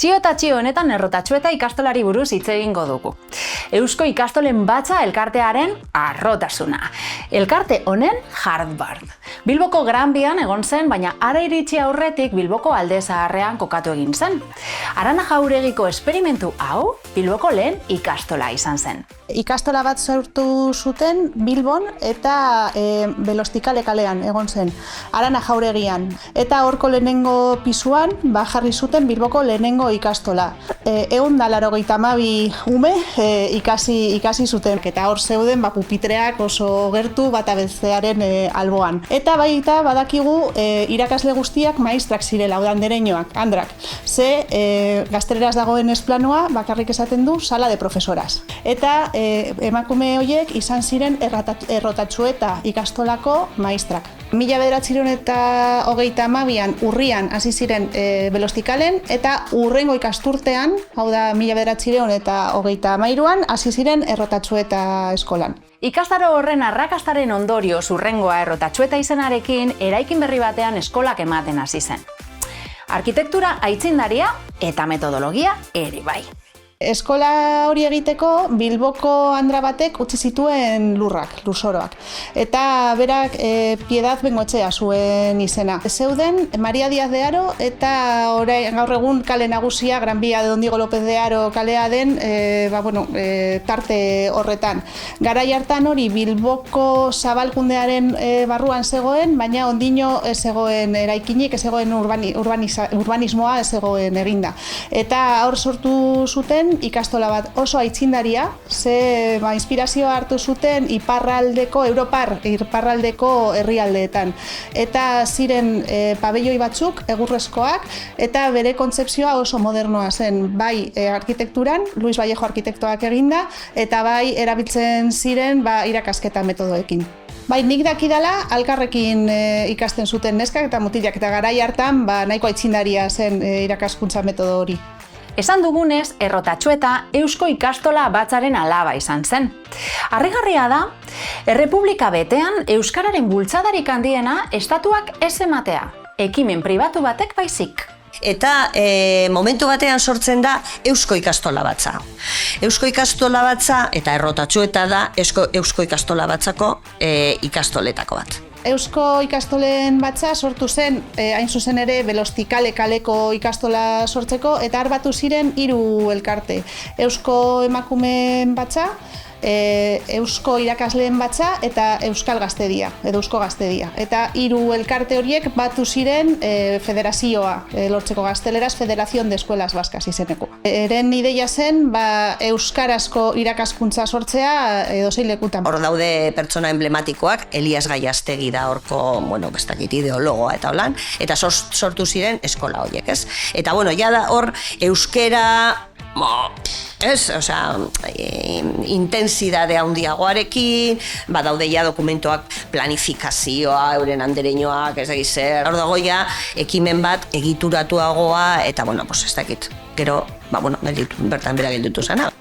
Txio eta txio honetan Errotatxueta ikastolari buruz hitz egingo dugu. Eusko ikastolen batza elkartearen harrotasuna. Elkarte honen Harvard. Bilboko Gran Bian egon zen, baina ara iritsi aurretik Bilboko Alde Zaharrean kokatu egin zen. Arana Jauregiko esperimentu hau Bilboko lehen ikastola izan zen. Ikastola bat sortu zuten Bilbon eta Belostikale kalean egon zen, Arana Jauregian. Eta horko lehenengo pisuan jarri zuten Bilboko lehenengo ikastola. 182 ume ikasi zuten. Eta hor zeuden pupitreak oso gertu bata bestearen alboan. Eta baita badakigu irakasle guztiak maistrak zirela, andereñoak, andrak. Ze gazteleraz dagoen esplanoa bakarrik esaten du sala de profesoras. Eta emakume horiek izan ziren Errotatxueta ikastolako maistrak. 1932an urrian hasi ziren Belostikalen eta urrengo ikasturtean, hau da 1933an, hasi ziren Errotatxueta eskolan. Ikastaro horren arrakastaren ondorioz urrengoa Errotatxueta izenarekin eraikin berri batean eskolak ematen hasi zen. Arkitektura aitzindaria eta metodologia ere bai. Eskola hori egiteko Bilboko andra batek utzi zituen lurzoroak. Eta berak Piedad Bengoetxea zuen izena. Zeuden Maria Díaz de Haro eta gaur egun kale nagusia Gran Via de Don Diego López de Haro kalea den tarte horretan. Garai hartan hori Bilboko zabalkundearen barruan zegoen, baina ondino ez zegoen eraikinik, ez zegoen urbanismoa ez zegoen eginda. Eta hor sortu zuten ikastola bat oso aitzindaria, ze inspirazioa hartu zuten iparraldeko herrialdeetan. Eta ziren pabelloi batzuk, egurrezkoak, eta bere kontzepzioa oso modernoa zen, bai arkitekturan, Luis Vallejo arkitektoak eginda, eta bai erabiltzen ziren irakasketa metodoekin. Bai, nik dakidala alkarrekin ikasten zuten neskak eta mutilak, eta garai hartan nahiko aitzindaria zen irakaskuntza metodo hori. Esan dugunez, Errotatxueta Eusko Ikastola batzaren alaba izan zen. Harrigarria da, errepublika betean euskararen bultzadarik handiena estatuak ez ematea, ekimen pribatu batek baizik. Eta momentu batean sortzen da Eusko Ikastola batza. Eusko Ikastola batza eta Errotatxueta da Eusko Ikastola batzako ikastoletako bat. Eusko ikastolen batza sortu zen, hain zuzen ere, Belostikale kaleko ikastola sortzeko, eta batu ziren 3 elkarte. Eusko emakumeen batza, Eusko irakasleen batza eta Euskal Gaztedia, edo Eusko Gaztedia. Eta 3 elkarte horiek batu ziren federazioa lortzeko, gazteleraz Federación de Escuelas Vascas izeneko. Eren ideia zen, euskarazko irakaskuntza sortzea edozein lekutan. Hor daude pertsona emblematikoak, Elias Gaiastegi da horko, ideologoa eta holan, eta sortu ziren eskola horiek, ez? Eta, jada hor euskera, intensidade handiagoarekin, badaude ja dokumentoak planifikazioa, euren andereñoak, ez dakit zer. Hor dago ja ekimen bat egituratuagoa eta, ez dakit. Gero, bertan bera gelditu zena.